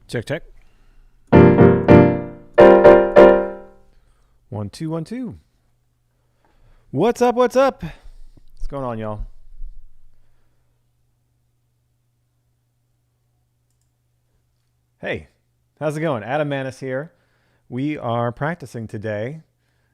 Check, check. 1 2 1 2. What's up? What's up? What's going on, y'all? Hey, how's it going? Adam Maness here. We are practicing today.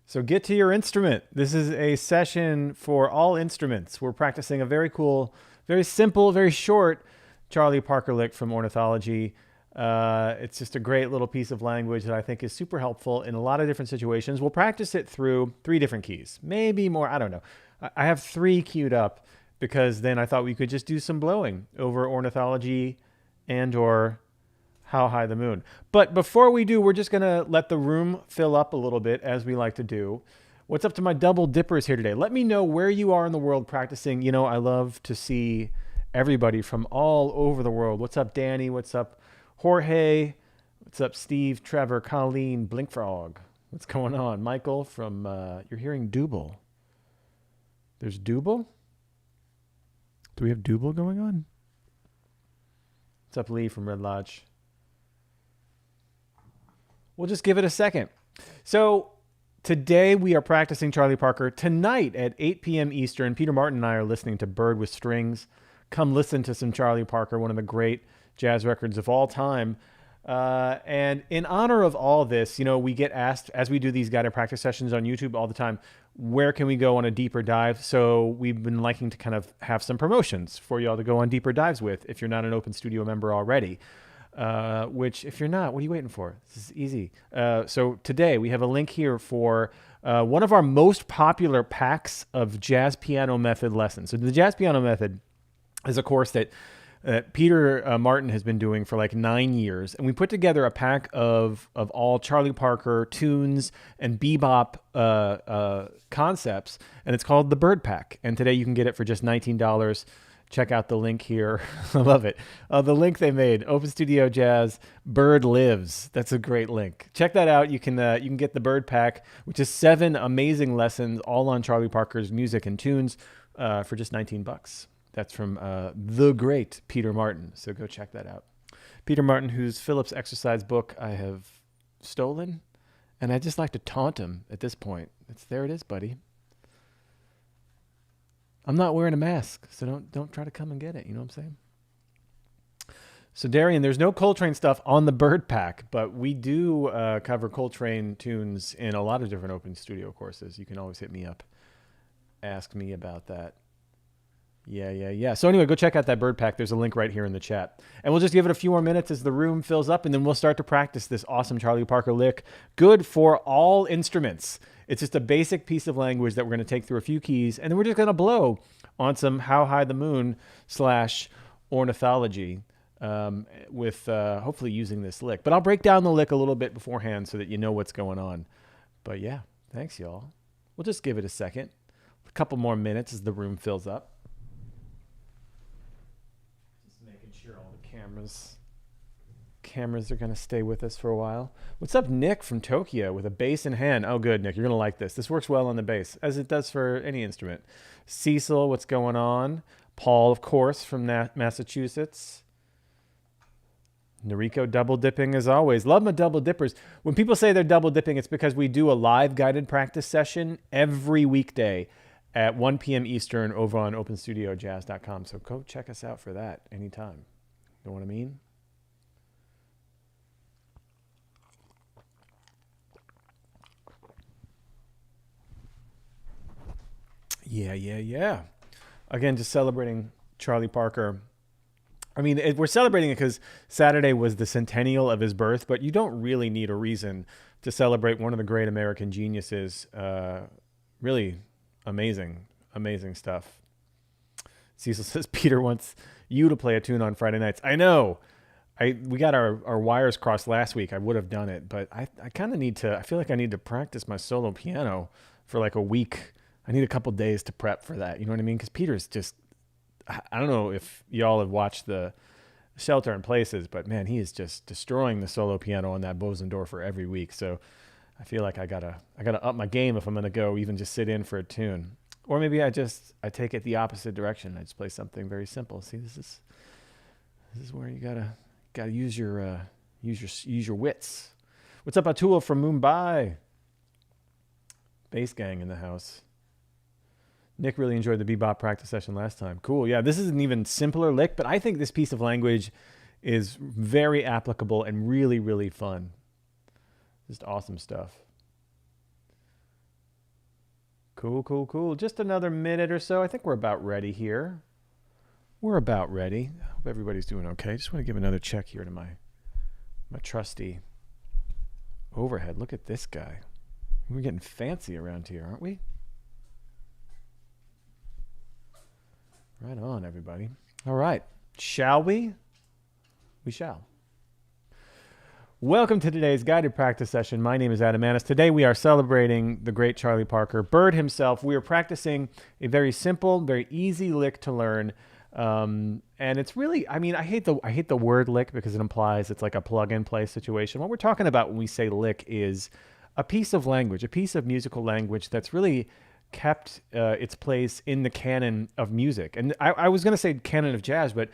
So get to your instrument. This is a session for all instruments. We're practicing a very cool, very simple, very short Charlie Parker lick from Ornithology. It's just a great little piece of language that I think is super helpful in a lot of different situations. We'll practice it through 3 different keys, maybe more. I don't know. I have 3 queued up because then I thought we could just do some blowing over Ornithology and or How High the Moon. But before we do, we're just going to let the room fill up a little bit as we like to do. What's up to my double dippers here today? Let me know where you are in the world practicing. You know, I love to see everybody from all over the world. What's up, Danny? What's up, Jorge? What's up, Steve, Trevor, Colleen, Blinkfrog? What's going on? Michael from, you're hearing Double. There's Double? Do we have Double going on? What's up, Lee from Red Lodge? We'll just give it a second. So today we are practicing Charlie Parker. Tonight at 8 p.m. Eastern, Peter Martin and I are listening to Bird with Strings. Come listen to some Charlie Parker, one of the great jazz records of all time. And in honor of all this, you know, we get asked, as we do these guided practice sessions on YouTube all the time, where can we go on a deeper dive? So we've been liking to kind of have some promotions for y'all to go on deeper dives with if you're not an Open Studio member already. Which if you're not, what are you waiting for? This is easy. So today we have a link here for one of our most popular packs of jazz piano method lessons. So the jazz piano method is a course that Peter Martin has been doing for like 9 years. And we put together a pack of all Charlie Parker tunes and bebop concepts. And it's called the Bird Pack. And today you can get it for just $19. Check out the link here. I love it. The link they made, Open Studio Jazz, Bird Lives. That's a great link. Check that out. You can get the Bird Pack, which is 7 amazing lessons, all on Charlie Parker's music and tunes, for just $19. That's from the great Peter Martin. So go check that out. Peter Martin, whose Phillips exercise book I have stolen, and I just like to taunt him at this point. There it is, buddy. I'm not wearing a mask, so don't try to come and get it. You know what I'm saying? So Darian, there's no Coltrane stuff on the Bird Pack, but we do cover Coltrane tunes in a lot of different Open Studio courses. You can always hit me up, ask me about that. Yeah. So anyway, go check out that Bird Pack. There's a link right here in the chat. And we'll just give it a few more minutes as the room fills up, and then we'll start to practice this awesome Charlie Parker lick. Good for all instruments. It's just a basic piece of language that we're going to take through a few keys, and then we're just going to blow on some How High the Moon / Ornithology with hopefully using this lick. But I'll break down the lick a little bit beforehand so that you know what's going on. But yeah, thanks, y'all. We'll just give it a second. A couple more minutes as the room fills up. Making sure all the cameras are going to stay with us for a while. What's up, Nick from Tokyo with a bass in hand? Oh, good, Nick. You're going to like this. This works well on the bass, as it does for any instrument. Cecil, what's going on? Paul, of course, from Massachusetts. Noriko double dipping as always. Love my double dippers. When people say they're double dipping, it's because we do a live guided practice session every weekday at 1 p.m. Eastern over on openstudiojazz.com. So go check us out for that anytime. You know what I mean? Yeah. Again, just celebrating Charlie Parker. I mean, we're celebrating it because Saturday was the centennial of his birth, but you don't really need a reason to celebrate one of the great American geniuses. Really amazing stuff. Cecil says Peter wants you to play a tune on Friday nights. I know. We got our wires crossed last week. I would have done it, but I kind of need to. I feel like I need to practice my solo piano for like a week. I need a couple days to prep for that. You know what I mean? Because Peter's just. I don't know if y'all have watched the Shelter in Places, but man, he is just destroying the solo piano on that Bosendorfer every week. So I feel like I gotta up my game if I'm gonna go even just sit in for a tune. Or maybe I take it the opposite direction. I just play something very simple. See, this is where you gotta use your Use your wits. What's up, Atul from Mumbai? Bass gang in the house. Nick really enjoyed the bebop practice session last time. Cool. Yeah, this is an even simpler lick, but I think this piece of language is very applicable and really, really fun. Just awesome stuff. Cool, cool, cool. Just another minute or so. I think we're about ready here. We're about ready. I hope everybody's doing okay. Just want to give another check here to my trusty overhead. Look at this guy. We're getting fancy around here, aren't we? Right on, everybody. All right. Shall we? We shall. Welcome to today's guided practice session. My name is Adam Maness. Today we are celebrating the great Charlie Parker, Bird himself. We are practicing a very simple, very easy lick to learn. And it's really, I mean, I hate the word lick because it implies it's like a plug and play situation. What we're talking about when we say lick is a piece of language, a piece of musical language that's really kept its place in the canon of music. And I was going to say canon of jazz, but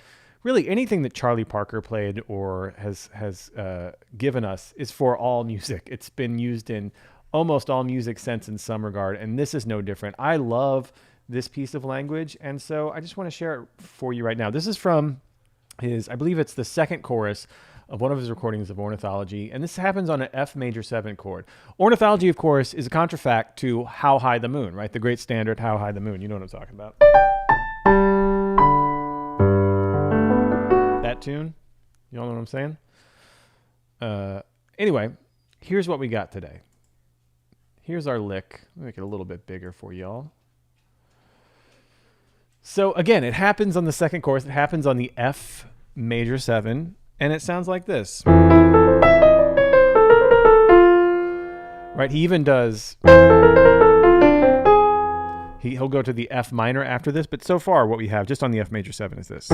really anything that Charlie Parker played or has given us is for all music. It's been used in almost all music since in some regard, and this is no different. I love this piece of language, and so I just want to share it for you right now. This is from I believe it's the second chorus of one of his recordings of Ornithology, and this happens on an F major 7 chord. Ornithology, of course, is a contrafact to How High the Moon, right? The great standard, How High the Moon. You know what I'm talking about. That tune? You all know what I'm saying? Anyway, here's what we got today. Here's our lick. Let me make it a little bit bigger for y'all. So again, it happens on the second chorus. It happens on the F major 7. And it sounds like this. Right? He even does. He'll go to the F minor after this, but so far what we have just on the F major 7 is this.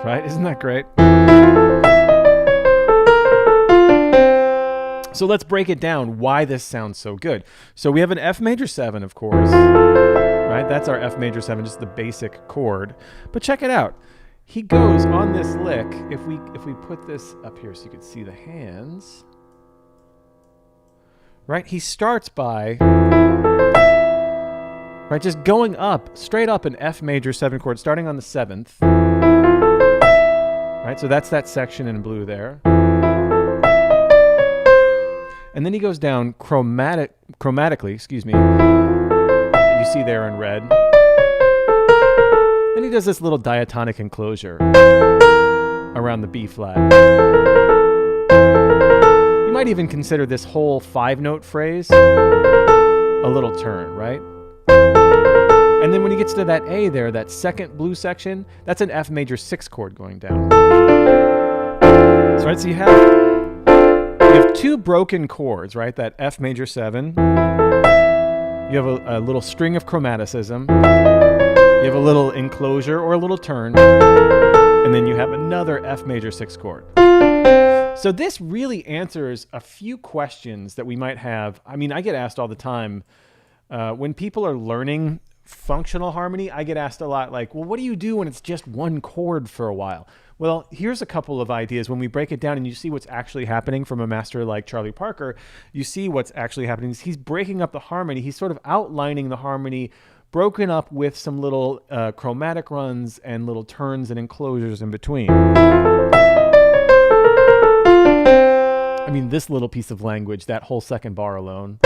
Right? Isn't that great? So let's break it down why this sounds so good. So we have an F major 7, of course. Right? That's our F major 7, just the basic chord. But check it out. He goes on this lick. If we put this up here so you can see the hands. Right? He starts by just going up, straight up an F major 7 chord, starting on the 7th. Right? So that's that section in blue there. And then he goes down chromatically, you see there in red. Then he does this little diatonic enclosure around the B flat. You might even consider this whole 5-note phrase a little turn, right? And then when he gets to that A there, that second blue section, that's an F major 6 chord going down. So, right, so you have two broken chords, right? That F major 7. You have a little string of chromaticism. You have a little enclosure or a little turn. And then you have another F major 6 chord. So this really answers a few questions that we might have. I mean, I get asked all the time when people are learning functional harmony, I get asked a lot like, well, what do you do when it's just one chord for a while? Well, here's a couple of ideas. When we break it down and you see what's actually happening from a master like Charlie Parker, you see what's actually happening. He's breaking up the harmony. He's sort of outlining the harmony, broken up with some little chromatic runs and little turns and enclosures in between. I mean, this little piece of language, that whole second bar alone,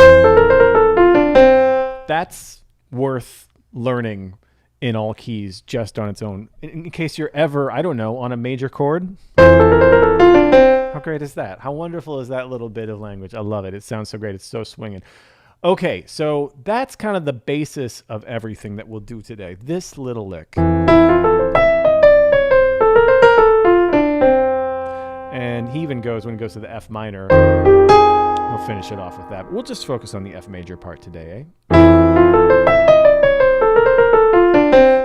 that's worth learning in all keys just on its own. In case you're ever, I don't know, on a major chord. How great is that? How wonderful is that little bit of language? I love it. It sounds so great. It's so swinging. Okay, so that's kind of the basis of everything that we'll do today. This little lick. And he even goes, when he goes to the F minor, he'll finish it off with that. But we'll just focus on the F major part today,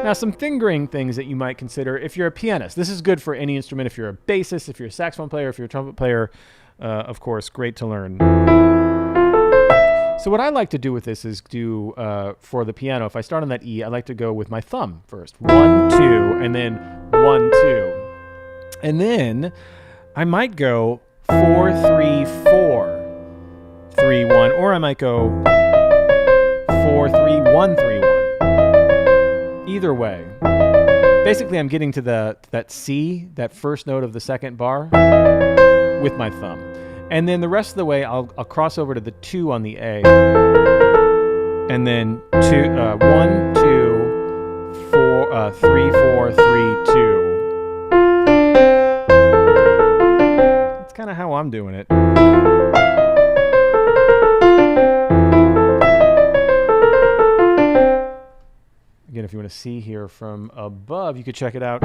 Now, some fingering things that you might consider if you're a pianist. This is good for any instrument. If you're a bassist, if you're a saxophone player, if you're a trumpet player, of course, great to learn. So what I like to do with this is do, for the piano, if I start on that E, I like to go with my thumb first. 1, 2, and then 1, 2. And then I might go 4-3-4-3-1, or I might go 4-3-1-3-1. Either way. Basically, I'm getting to that C, that first note of the second bar, with my thumb. And then the rest of the way, I'll cross over to the 2 on the A. And then 1, 2, 4, 3, 4, 3, 2. That's kind of how I'm doing it. Again, if you want to see here from above, you could check it out.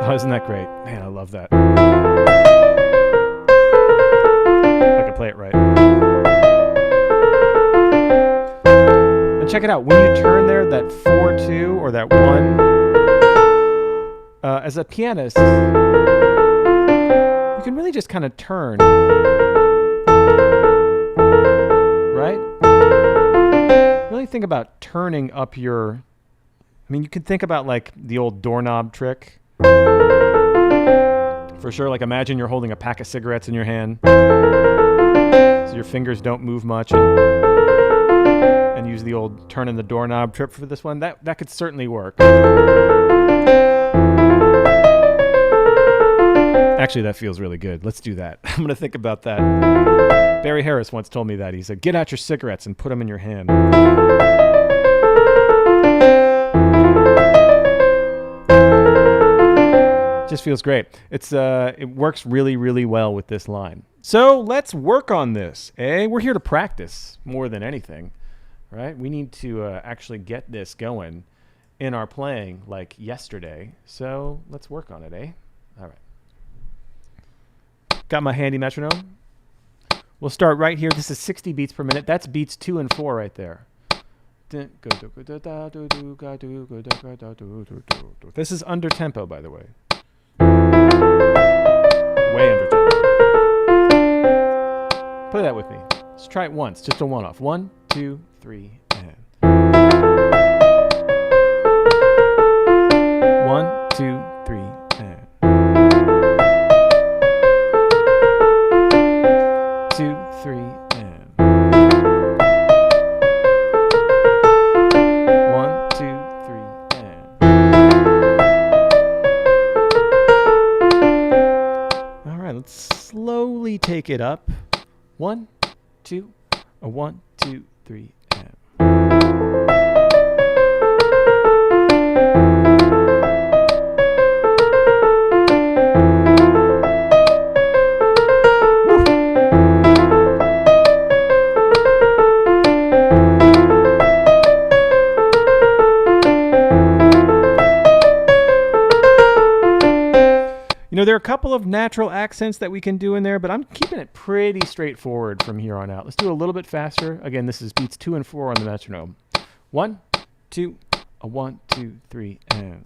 Oh, isn't that great? Man, I love that. I can play it right. And check it out. When you turn there, that 4-2 or that 1, as a pianist, you can really just kind of turn. Right? Really think about turning up your... I mean, you could think about like the old doorknob trick. For sure, like imagine you're holding a pack of cigarettes in your hand, so your fingers don't move much, and use the old turning the doorknob trick for this one. That could certainly work. Actually, that feels really good. Let's do that. I'm going to think about that. Barry Harris once told me that. He said, get out your cigarettes and put them in your hand. Just feels great. It works really, really well with this line. So let's work on this. We're here to practice more than anything, right? We need to actually get this going in our playing like yesterday. So let's work on it, All right. Got my handy metronome. We'll start right here. This is 60 beats per minute. That's beats 2 and 4 right there. This is under tempo, by the way. Way under tempo. Play that with me. Let's try it once, just a one-off. 1, 2, 3, and 1, 2, 3, and 2, 3, and 1, 2, 3, and. All right, let's slowly take it up. 1, 2, 1, 2, 3, and. You know, there are a couple of natural accents that we can do in there, but I'm keeping it pretty straightforward from here on out. Let's do a little bit faster. Again, this is beats 2 and 4 on the metronome. 1, 2, 1, 2, 3, and.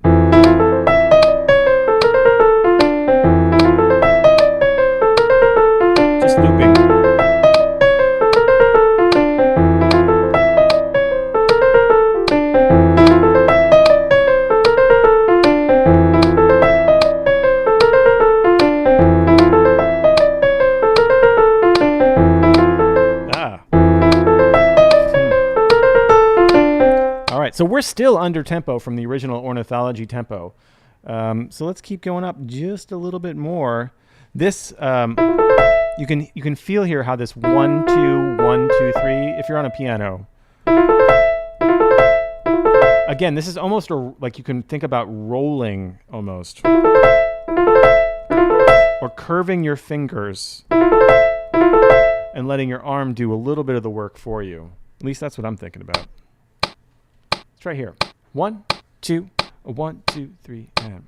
Just looping. So we're still under tempo from the original ornithology tempo. So let's keep going up just a little bit more. This you can feel here how this 1, 2, 1, 2, 3. If you're on a piano, again, this is almost like you can think about rolling almost, or curving your fingers and letting your arm do a little bit of the work for you. At least that's what I'm thinking about. It's right here. 1, 2, 1, 2, 3, and.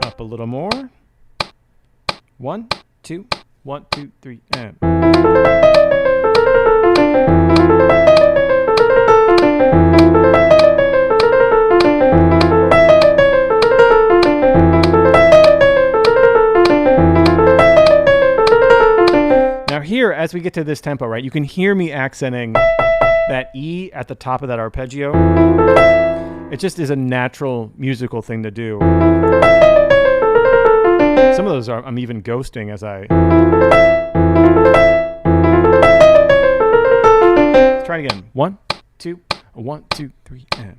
Up a little more. 1, 2, 1, 2, 3, and. here, as we get to this tempo, right, you can hear me accenting that E at the top of that arpeggio. It just is a natural musical thing to do. Some of those I'm even ghosting as I... Let's try it again. 1, 2, 1, 2, 3, and...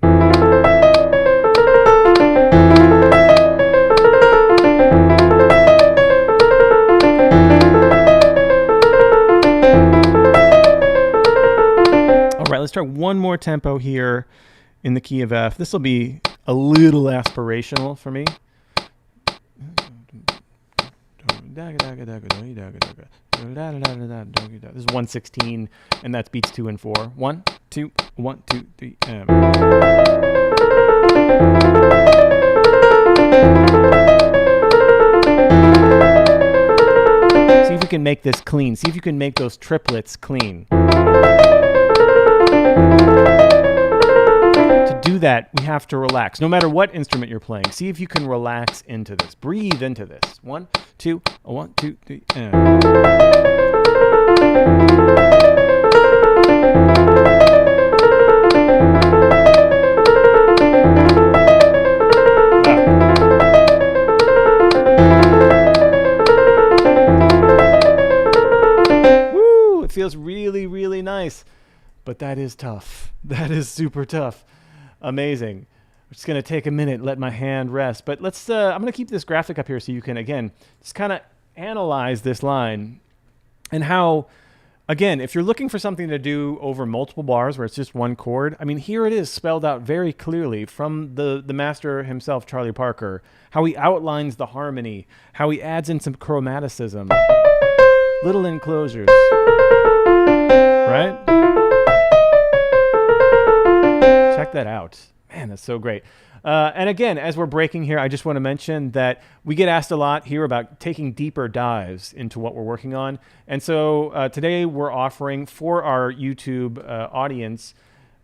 All right, let's try one more tempo here in the key of F. This will be a little aspirational for me. This is 116, and that's beats 2 and 4. 1, 2, 1, 2, 3, and... See if you can make this clean. See if you can make those triplets clean. To do that, we have to relax. No matter what instrument you're playing, see if you can relax into this. Breathe into this. 1, 2, 1, 2, 3, and... Woo! It feels really, really nice. But that is tough. That is super tough. Amazing. I'm just going to take a minute, let my hand rest. But let's, I'm going to keep this graphic up here so you can, again, just kind of analyze this line and how, again, if you're looking for something to do over multiple bars where it's just one chord, I mean, here it is spelled out very clearly from the master himself, Charlie Parker, how he outlines the harmony, how he adds in some chromaticism, little enclosures, right? Check that out. Man, that's so great. And again, as we're breaking here, I just want to mention that we get asked a lot here about taking deeper dives into what we're working on. And so today we're offering for our YouTube audience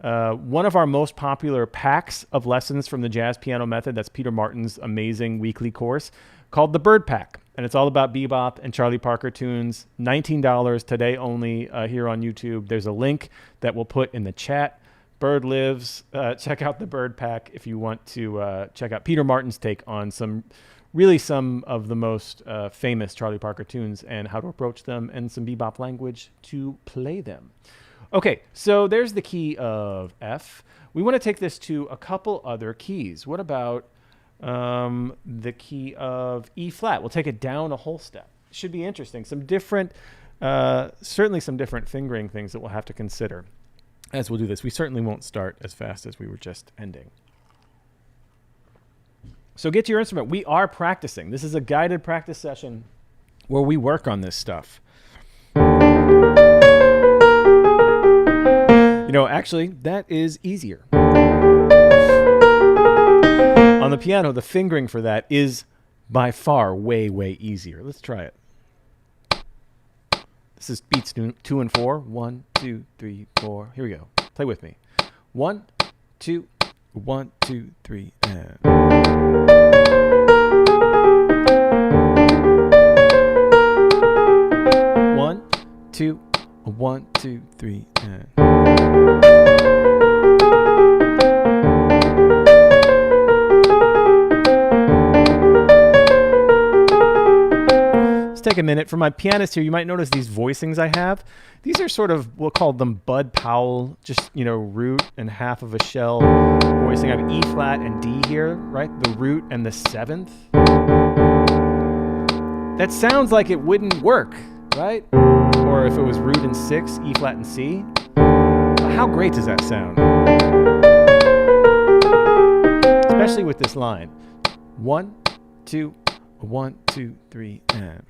one of our most popular packs of lessons from the Jazz Piano Method. That's Peter Martin's amazing weekly course called the Bird Pack. And it's all about bebop and Charlie Parker tunes. $19 today only here on YouTube. There's a link that we'll put in the chat. Bird lives. Check out the Bird Pack if you want to check out Peter Martin's take on some of the most famous Charlie Parker tunes and how to approach them and some bebop language to play them. Okay, so there's the key of F. We want to take this to a couple other keys. What about the key of E flat? We'll take it down a whole step. Should be interesting. Some different, certainly some different fingering things that we'll have to consider as we'll do this. We certainly won't start as fast as we were just ending. So get to your instrument. We are practicing. This is a guided practice session where we work on this stuff. You know, actually, that is easier. On the piano, the fingering for that is by far way, way easier. Let's try it. This is beats 2 and 4. 1, 2, 3, 4. Here we go. Play with me. 1, 2, 1, 2, 3, and... 1, 2, 1, 2, 3, and... Let's take a minute. For my pianist here, you might notice these voicings I have. These are sort of, we'll call them Bud Powell, just, you know, root and half of a shell voicing. I have E flat and D here, right? The root and the 7th. That sounds like it wouldn't work, right? Or if it was root and 6, E flat and C. How great does that sound? Especially with this line. 1, 2, 1, 2, 3, and...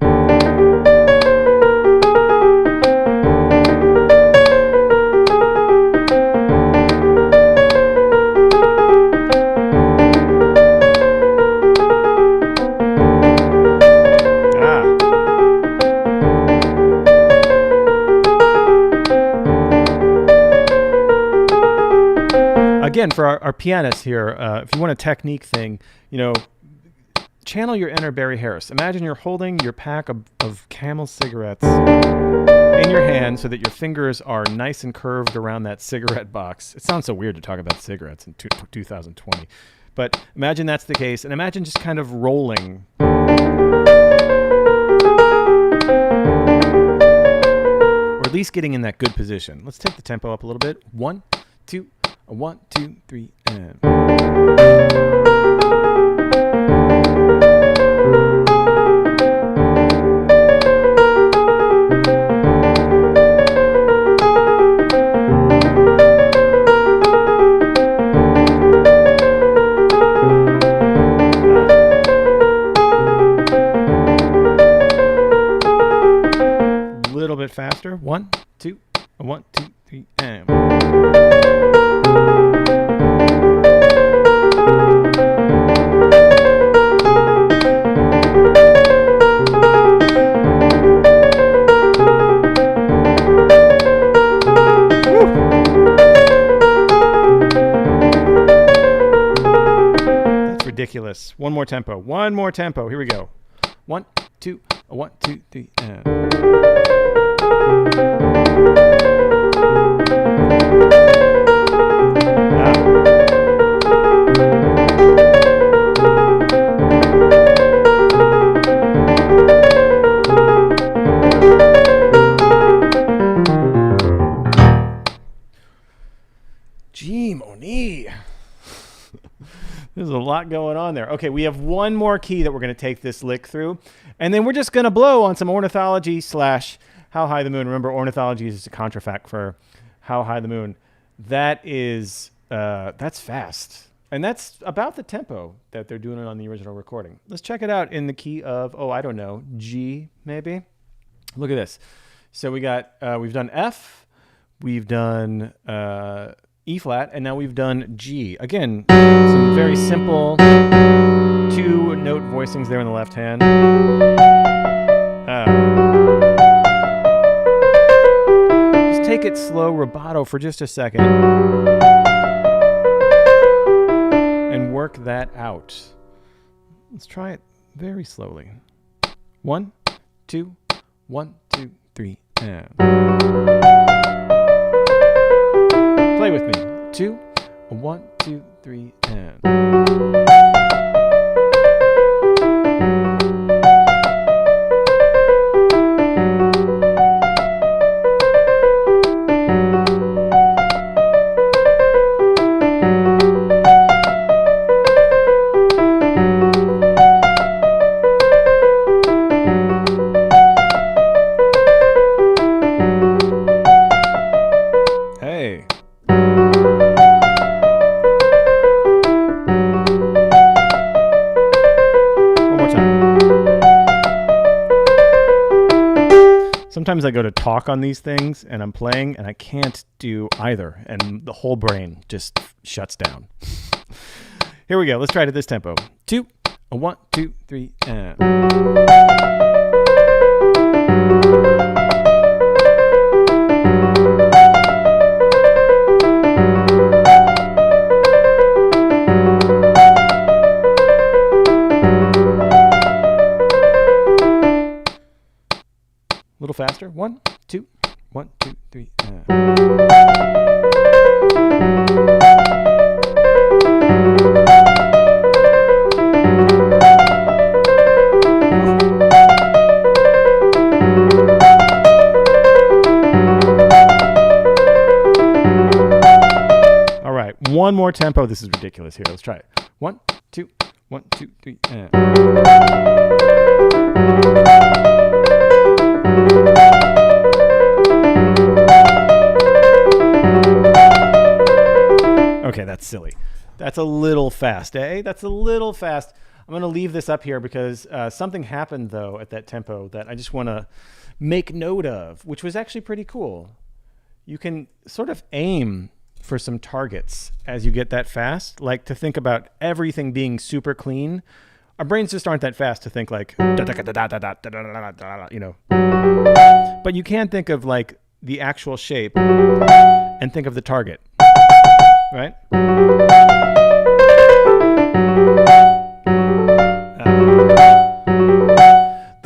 Again, for our pianists here, if you want a technique thing, you know, channel your inner Barry Harris. Imagine you're holding your pack of Camel cigarettes in your hand so that your fingers are nice and curved around that cigarette box. It sounds so weird to talk about cigarettes in 2020. But imagine that's the case, and imagine just kind of rolling. Or at least getting in that good position. Let's take the tempo up a little bit. 1, 2, 1, 2, 3, and... bit faster. 1, 2, 1, 2, 3, and that's ridiculous. One more tempo. One more tempo. Here we go. 1, 2, 1, 2, 3, and Gee, Moni. There's a lot going on there. Okay, we have one more key that we're going to take this lick through, and then we're just going to blow on some ornithology / How High the Moon. Remember, ornithology is a contrafact for How High the Moon. That is, that's fast. And that's about the tempo that they're doing it on the original recording. Let's check it out in the key of, I don't know, G maybe. Look at this. So we got, we've done F, we've done E flat, and now we've done G. Again, some very simple 2-note voicings there in the left hand. Just take it slow, rubato for just a second, and work that out. Let's try it very slowly. 1, 2, 1, 2, 3, and play with me. 2, 1, 2, 3, and sometimes I go to talk on these things and I'm playing and I can't do either. And the whole brain just shuts down. Here we go. Let's try it at this tempo. 2, 1, 2, 3, and... A little faster. 1, 2, 1, 2, 3. All right, one more tempo. This is ridiculous here. Let's try it. 1, 2, 1, 2, 3. Okay, that's silly. That's a little fast, eh? That's a little fast. I'm going to leave this up here because something happened, though, at that tempo that I just want to make note of, which was actually pretty cool. You can sort of aim for some targets as you get that fast, like to think about everything being super clean. Our brains just aren't that fast to think like, you know. But you can think of like the actual shape and think of the target, right?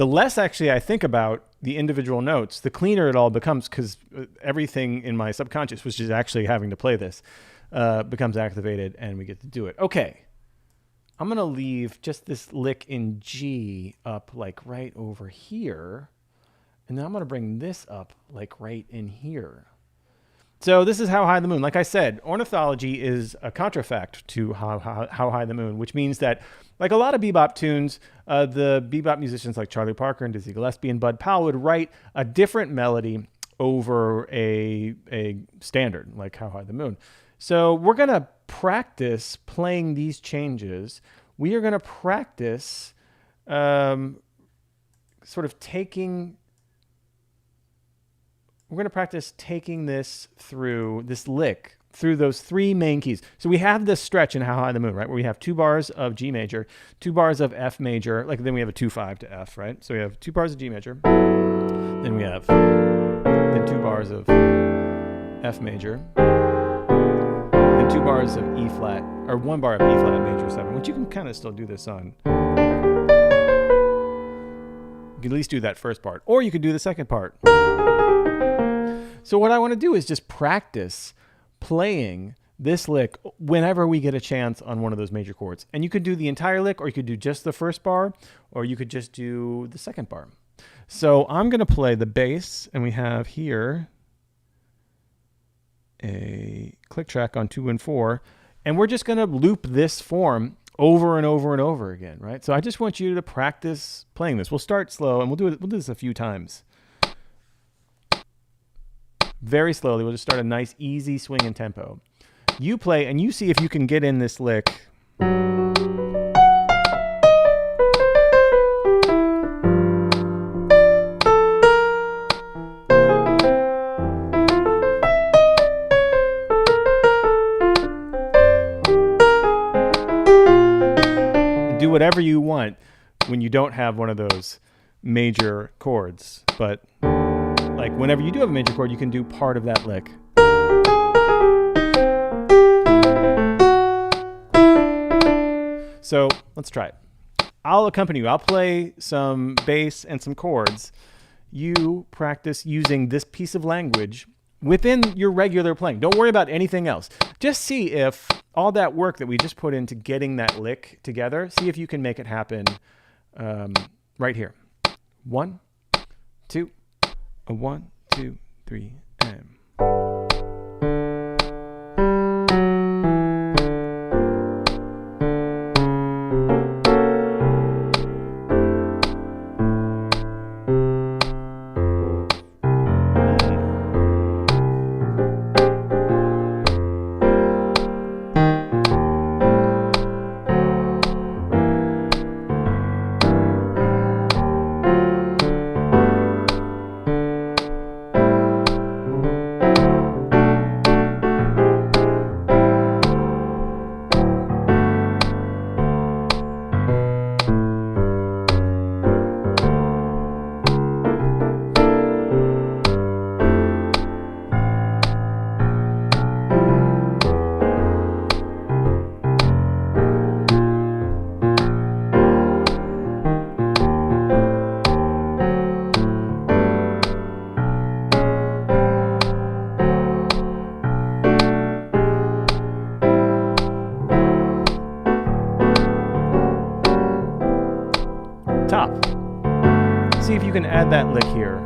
the less actually I think about the individual notes, the cleaner it all becomes, because everything in my subconscious, which is actually having to play this, becomes activated and we get to do it. Okay. I'm going to leave just this lick in G up like right over here. And then I'm going to bring this up like right in here. So this is How High the Moon. Like I said, ornithology is a contrafact to How High the Moon, which means that, like a lot of bebop tunes, the bebop musicians like Charlie Parker and Dizzy Gillespie and Bud Powell would write a different melody over a standard, like How High the Moon. So we're going to practice playing these changes. We are going to practice sort of taking... We're going to practice taking this through, this lick, through those three main keys. So we have this stretch in How High the Moon, right? Where we have 2 bars of G major, 2 bars of F major, like then we have a 2-5 to F, right? So we have 2 bars of G major, then we have 2 bars of F major, then 2 bars of E flat, or 1 bar of E flat major 7, which you can kind of still do this on. You can at least do that first part, or you could do the second part. So what I want to do is just practice playing this lick whenever we get a chance on one of those major chords. And you could do the entire lick, or you could do just the first bar, or you could just do the second bar. So I'm going to play the bass, and we have here a click track on 2 and 4, and we're just going to loop this form over and over and over again, right? So I just want you to practice playing this. We'll start slow, and we'll do this a few times. Very slowly. We'll just start a nice, easy swing and tempo. You play, and you see if you can get in this lick. Do whatever you want when you don't have one of those major chords, but like whenever you do have a major chord, you can do part of that lick. So let's try it. I'll accompany you. I'll play some bass and some chords. You practice using this piece of language within your regular playing. Don't worry about anything else. Just see if all that work that we just put into getting that lick together, see if you can make it happen right here. 1, 2, 1, 2, 3, and... top. See if you can add that lick here.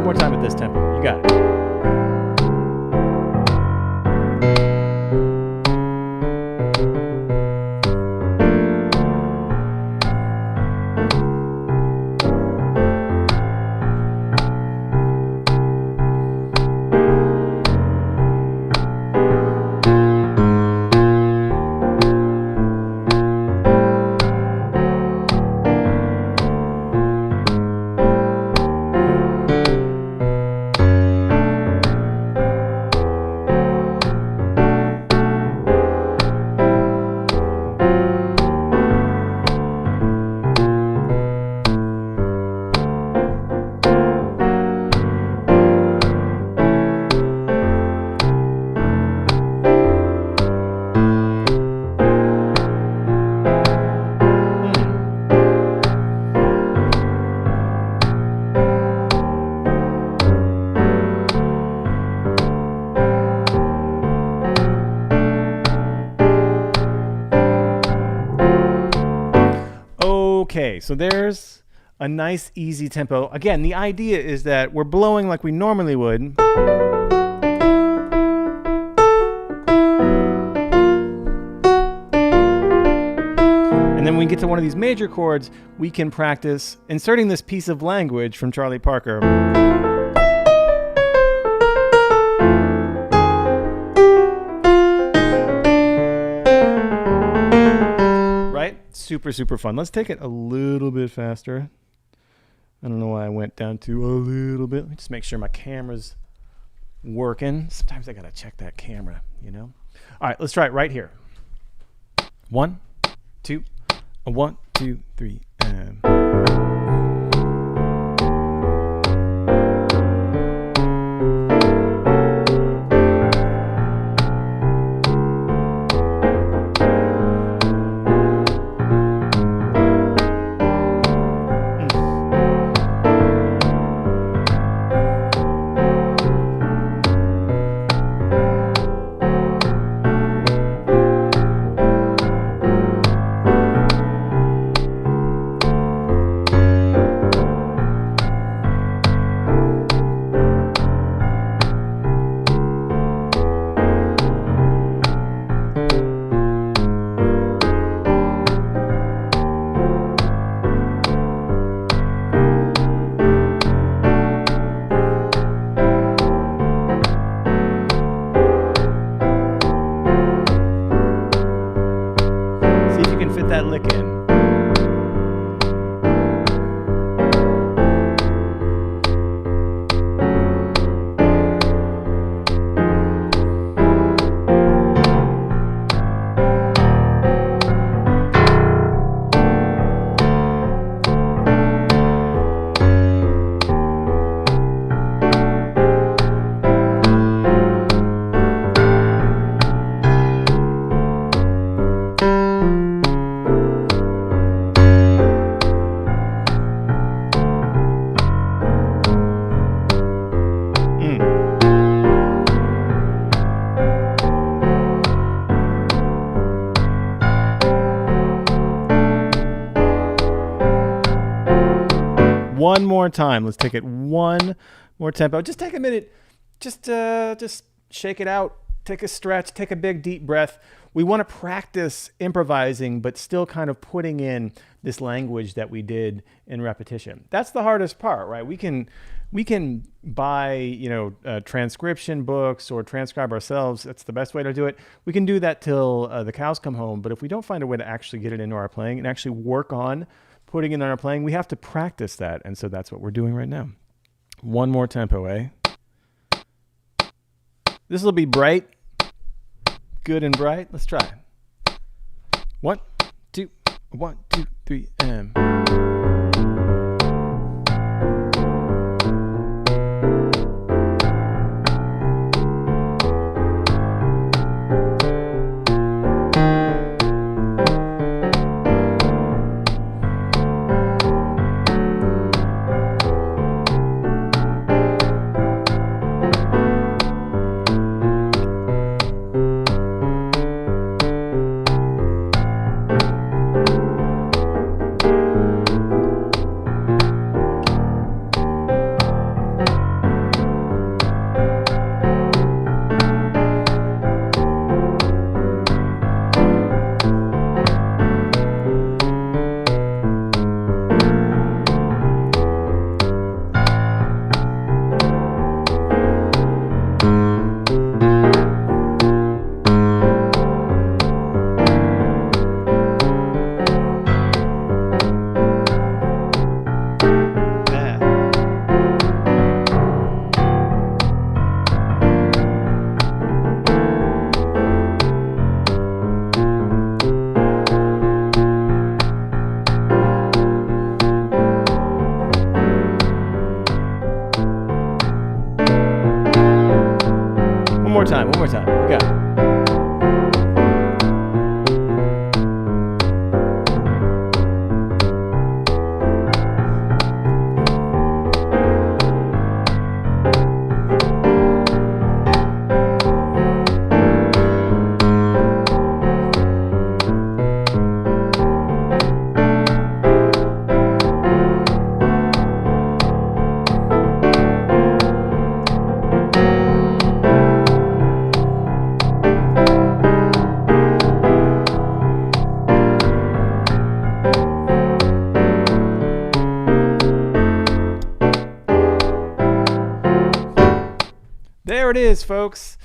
more time at this tempo. You got it. Okay, so there's a nice easy tempo. Again, the idea is that we're blowing like we normally would. And then when we get to one of these major chords, we can practice inserting this piece of language from Charlie Parker. Super, super fun. Let's take it a little bit faster. I don't know why I went down to a little bit. Let me just make sure my camera's working. Sometimes I gotta check that camera, you know? All right, let's try it right here. 1, 2, 1, 2, 3, and... that lick in. One more time. Let's take it one more tempo. Just take a minute. Just shake it out. Take a stretch. Take a big deep breath. We want to practice improvising, but still kind of putting in this language that we did in repetition. That's the hardest part, right? We can buy, transcription books or transcribe ourselves. That's the best way to do it. We can do that till the cows come home. But if we don't find a way to actually get it into our playing and actually work on putting it in our playing, we have to practice that. And so that's what we're doing right now. One more tempo, eh? This will be bright. Good and bright. Let's try. 1, 2, 1, 2, 3, and... time. We got it. There it is, folks.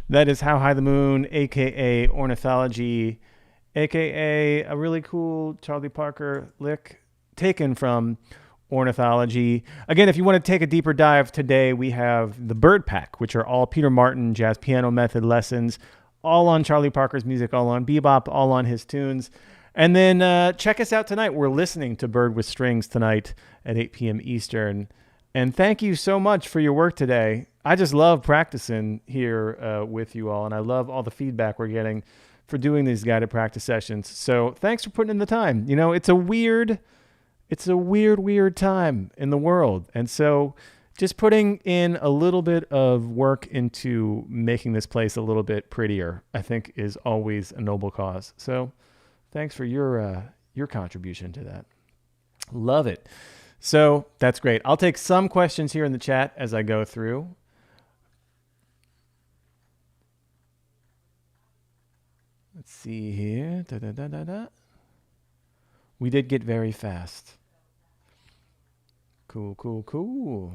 That is How High the Moon, a.k.a. Ornithology, a.k.a. a really cool Charlie Parker lick taken from Ornithology. Again, if you want to take a deeper dive today, we have the Bird Pack, which are all Peter Martin jazz piano method lessons, all on Charlie Parker's music, all on bebop, all on his tunes. And then check us out tonight. We're listening to Bird with Strings tonight at 8 p.m. Eastern. And thank you so much for your work today. I just love practicing here with you all, and I love all the feedback we're getting for doing these guided practice sessions. So thanks for putting in the time. You know, it's a weird time in the world. And so just putting in a little bit of work into making this place a little bit prettier, I think is always a noble cause. So thanks for your contribution to that. Love it. So that's great. I'll take some questions here in the chat as I go through. Let's see here. We did get very fast. Cool.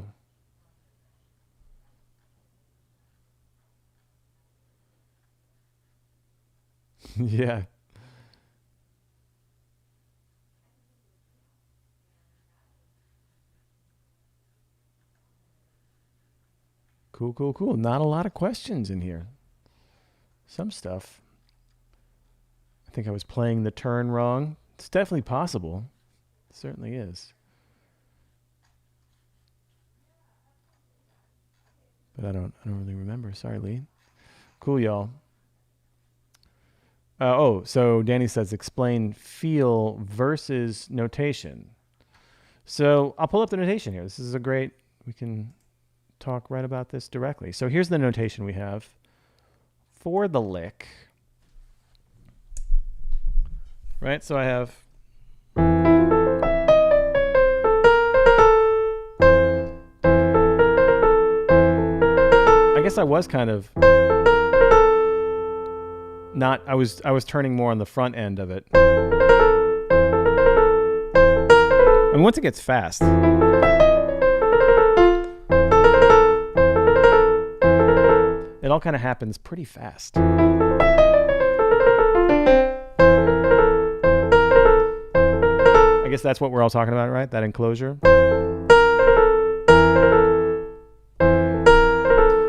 Yeah. Cool. Not a lot of questions in here. Some stuff. I think I was playing the turn wrong. It's definitely possible. It certainly is. But I don't really remember. Sorry, Lee. Cool, y'all. So Danny says explain feel versus notation. So I'll pull up the notation here. This is we can talk right about this directly. So here's the notation we have for the lick. Right? So I have I guess I was kind of not I was turning more on the front end of it. I mean, once it gets fast, it all kind of happens pretty fast. I guess that's what we're all talking about, right? That enclosure.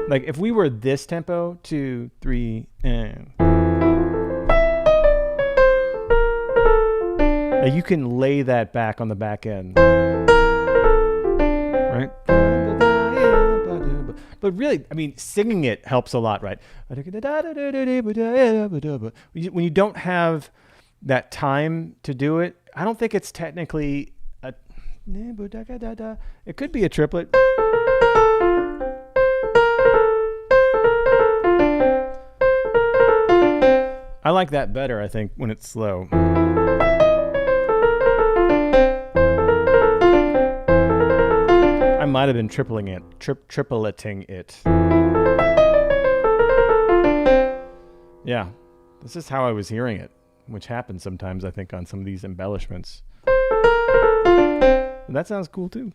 Like if we were this tempo, 2, 3, and like you can lay that back on the back end, right? But really, I mean, singing it helps a lot, right? When you don't have that time to do it, I don't think it's technically a... It could be a triplet. I like that better, I think, when it's slow. I might have been tripleting it. Yeah, this is how I was hearing it, which happens sometimes, I think, on some of these embellishments. And that sounds cool, too.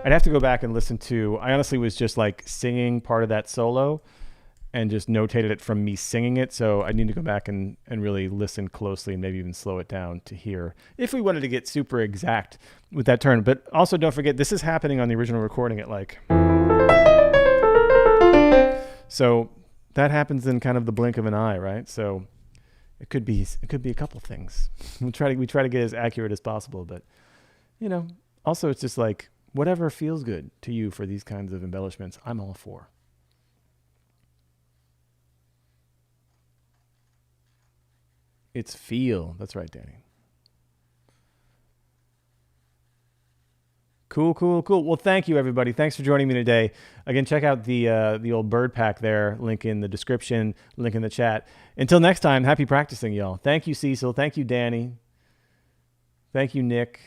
I'd have to go back and listen to... I honestly was just like singing part of that solo and just notated it from me singing it. So I need to go back and really listen closely and maybe even slow it down to hear if we wanted to get super exact with that turn. But also don't forget, this is happening on the original recording at like... So that happens in kind of the blink of an eye, right? So it could be a couple things. We try to get as accurate as possible, but you know, also it's just like Whatever feels good to you for these kinds of embellishments, I'm all for. It's feel. That's right, Danny. Cool. Well, thank you, everybody. Thanks for joining me today. Again, check out the old bird pack there. Link in the description, link in the chat. Until next time, happy practicing, y'all. Thank you, Cecil. Thank you, Danny. Thank you, Nick.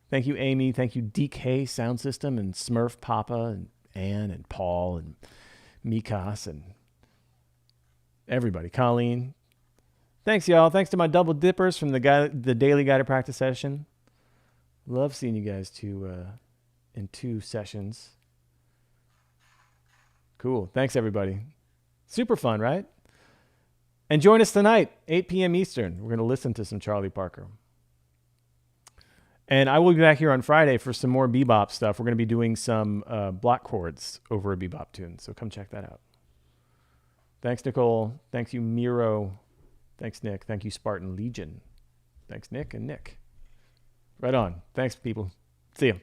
Thank you, Amy. Thank you, DK Sound System and Smurf Papa and Ann and Paul and Mikas and everybody. Colleen. Thanks, y'all. Thanks to my double dippers from the daily guided practice session. Love seeing you guys in 2 sessions. Cool. Thanks, everybody. Super fun, right? And join us tonight, 8 p.m. Eastern. We're going to listen to some Charlie Parker. And I will be back here on Friday for some more bebop stuff. We're going to be doing some block chords over a bebop tune. So come check that out. Thanks, Nicole. Thanks you, Miro. Thanks, Nick. Thank you, Spartan Legion. Thanks, Nick and Nick. Right on. Thanks, people. See ya.